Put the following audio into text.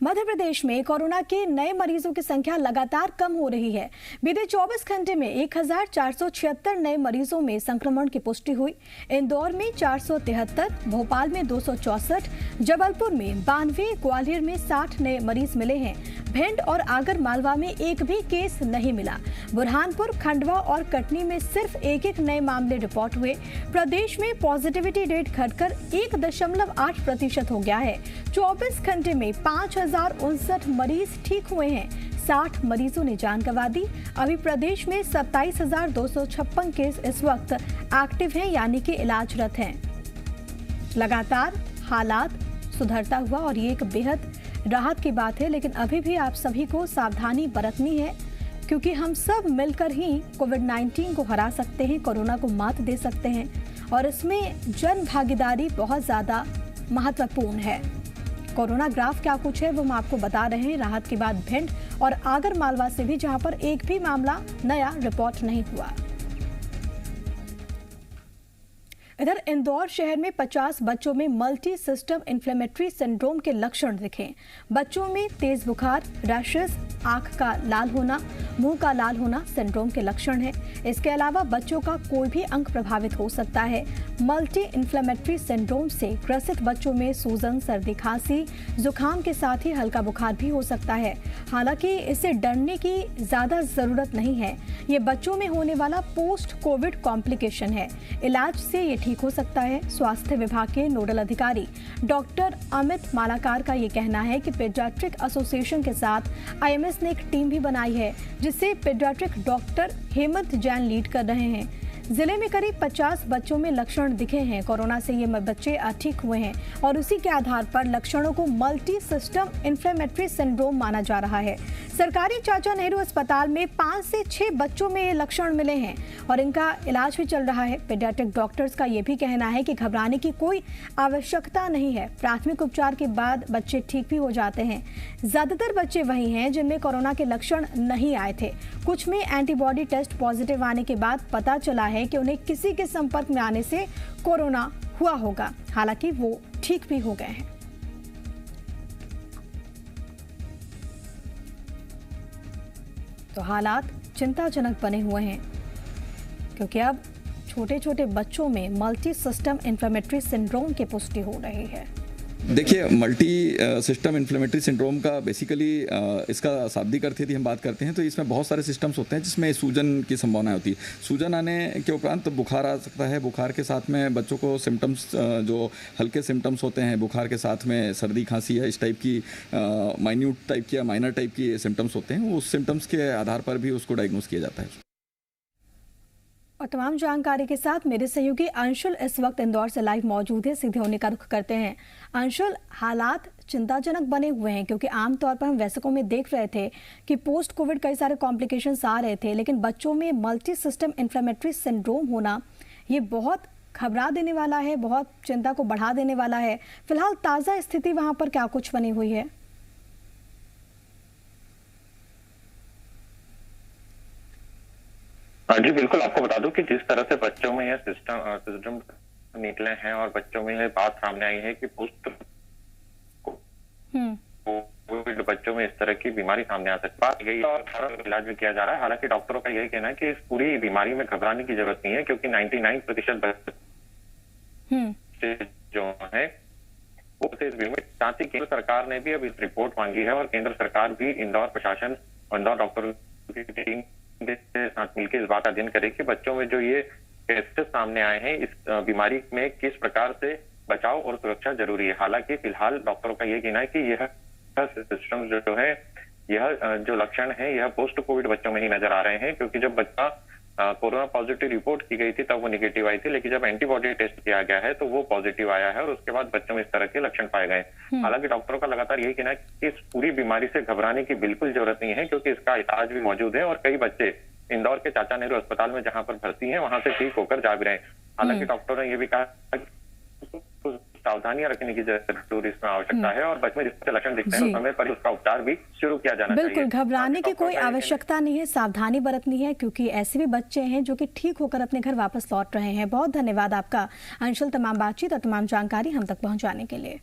मध्य प्रदेश में कोरोना के नए मरीजों की संख्या लगातार कम हो रही है। बीते 24 घंटे में 1476 नए मरीजों में संक्रमण की पुष्टि हुई। इंदौर में 473, भोपाल में 264, जबलपुर में 92, ग्वालियर में 60 नए मरीज मिले हैं। भिंड और आगर मालवा में एक भी केस नहीं मिला। बुरहानपुर, खंडवा और कटनी में सिर्फ एक नए मामले रिपोर्ट हुए। प्रदेश में पॉजिटिविटी रेट घटकर 1.8% हो गया है। 24 घंटे में 5059 मरीज ठीक हुए हैं। 60 मरीजों ने जान गंवा दी। अभी प्रदेश में 27,256 केस इस वक्त एक्टिव हैं, यानी कि इलाजरत हैं। लगातार हालात सुधरता हुआ और ये एक बेहद राहत की बात है, लेकिन अभी भी आप सभी को सावधानी बरतनी है, क्योंकि हम सब मिलकर ही कोविड-19 को हरा सकते हैं, कोरोना को मात दे सकते हैं और इसमें जन भागीदारी बहुत ज़्यादा महत्वपूर्ण है। कोरोना ग्राफ क्या कुछ है वो हम आपको बता रहे हैं। राहत के बाद भिंड और आगर मालवा से भी, जहां पर एक भी मामला नया रिपोर्ट नहीं हुआ। इधर इंदौर शहर में 50 बच्चों में मल्टी सिस्टम इन्फ्लेमेटरी सिंड्रोम के लक्षण दिखे। बच्चों में तेज बुखार, रैशेस, आंख का लाल होना, मुंह का लाल होना सिंड्रोम के लक्षण है। इसके अलावा बच्चों का कोई भी अंग प्रभावित हो सकता है। मल्टी इन्फ्लेमेटरी सिंड्रोम से ग्रसित बच्चों में सूजन, सर्दी, खांसी, जुकाम के साथ ही हल्का बुखार भी हो सकता है। हालांकि इससे डरने की ज्यादा जरूरत नहीं है। ये बच्चों में होने वाला पोस्ट कोविड कॉम्प्लिकेशन है। इलाज से ये ठीक हो सकता है। स्वास्थ्य विभाग के नोडल अधिकारी डॉक्टर अमित मालाकार का ये कहना है कि पीडियाट्रिक एसोसिएशन के साथ आईएमएस ने एक टीम भी बनाई है, जिसे paediatric doctor Hemant Jain lead कर रहे हैं। जिले में करीब 50 बच्चों में लक्षण दिखे हैं। कोरोना से ये बच्चे ठीक हुए हैं और उसी के आधार पर लक्षणों को मल्टी सिस्टम इन्फ्लेमेटरी सिंड्रोम माना जा रहा है। सरकारी चाचा नेहरू अस्पताल में 5 से 6 बच्चों में ये लक्षण मिले हैं और इनका इलाज भी चल रहा है। पीडियाट्रिक डॉक्टर्स का ये भी कहना है कि घबराने की कोई आवश्यकता नहीं है। प्राथमिक उपचार के बाद बच्चे ठीक भी हो जाते हैं। ज्यादातर बच्चे वही हैं जिनमें कोरोना के लक्षण नहीं आए थे। कुछ में एंटीबॉडी टेस्ट पॉजिटिव आने के बाद पता चला है कि उन्हें किसी के संपर्क में आने से कोरोना हुआ होगा। हालांकि वो ठीक भी हो गए हैं। तो हालात चिंताजनक बने हुए हैं, क्योंकि अब छोटे छोटे बच्चों में मल्टी सिस्टम इन्फ्लेमेटरी सिंड्रोम की पुष्टि हो रही है। देखिए, मल्टी सिस्टम इन्फ्लेमेटरी सिंड्रोम का बेसिकली इसका शाब्दिक अर्थ यदि हम बात करते हैं तो इसमें बहुत सारे सिस्टम्स होते हैं जिसमें सूजन की संभावना होती है। सूजन आने के उपरांत बुखार आ सकता है। बुखार के साथ में बच्चों को सिम्टम्स जो हल्के सिम्टम्स होते हैं, बुखार के साथ में सर्दी, खांसी है, इस टाइप की माइन्यूट टाइप की या माइनर टाइप की सिम्टम्स होते हैं। उस सिम्टम्स के आधार पर भी उसको डायग्नोस किया जाता है। और तमाम जानकारी के साथ मेरे सहयोगी अंशुल इस वक्त इंदौर से लाइव मौजूद है। सीधे होने का रुख करते हैं। अंशुल, हालात चिंताजनक बने हुए हैं, क्योंकि आमतौर पर हम वैसे में देख रहे थे कि पोस्ट कोविड कई सारे कॉम्प्लिकेशंस आ रहे थे, लेकिन बच्चों में मल्टी सिस्टम इन्फ्लेमेटरी सिंड्रोम होना ये बहुत घबरा देने वाला है, बहुत चिंता को बढ़ा देने वाला है। फिलहाल ताज़ा स्थिति वहाँ पर क्या कुछ बनी हुई है? जी बिल्कुल, आपको बता दूं कि जिस तरह से बच्चों में यह सिस्टम निकले हैं और बच्चों में यह बात सामने आई है कि पोस्ट कोविड बच्चों में इस तरह की बीमारी सामने आ सकती है और इलाज भी किया जा रहा है। हालांकि डॉक्टरों का यही कहना है कि इस पूरी बीमारी में घबराने की जरूरत नहीं है, क्योंकि 99% बच्चे जो है वो इस बीमारी में। साथ ही केंद्र सरकार ने भी अब इस रिपोर्ट मांगी है और केंद्र सरकार भी इंदौर प्रशासन और इंदौर डॉक्टरों की टीम के साथ मिलकर इस बात का अध्ययन करे कि बच्चों में जो ये केसेस सामने आए हैं, इस बीमारी में किस प्रकार से बचाव और सुरक्षा जरूरी है। हालांकि फिलहाल डॉक्टरों का ये कहना है कि यह सिस्टम जो है, यह जो लक्षण है, यह पोस्ट कोविड बच्चों में ही नजर आ रहे हैं, क्योंकि जब बच्चा कोरोना पॉजिटिव रिपोर्ट की गई थी तब वो निगेटिव आई थी, लेकिन जब एंटीबॉडी टेस्ट किया गया है तो वो पॉजिटिव आया है और उसके बाद बच्चों में इस तरह के लक्षण पाए गए। हालांकि डॉक्टरों का लगातार यही कहना है कि इस पूरी बीमारी से घबराने की बिल्कुल जरूरत नहीं है, क्योंकि इसका इलाज भी मौजूद है और कई बच्चे इंदौर के चाचा नेहरू अस्पताल में जहां पर भर्ती हैं वहां से ठीक होकर जा भी रहे हैं। हालांकि डॉक्टरों ने यह भी कहा सावधानियां रखने की जरूरत इसमें आवश्यकता है और बच्चे में जिस लक्षण दिखते हैं समय पर उसका उपचार भी शुरू किया जाना चाहिए। बिल्कुल, घबराने की कोई आवश्यकता नहीं है, सावधानी बरतनी है, क्योंकि ऐसे भी बच्चे हैं जो कि ठीक होकर अपने घर वापस लौट रहे हैं। बहुत धन्यवाद आपका अंशुल, तमाम बातचीत और तमाम जानकारी हम तक पहुंचाने के लिए।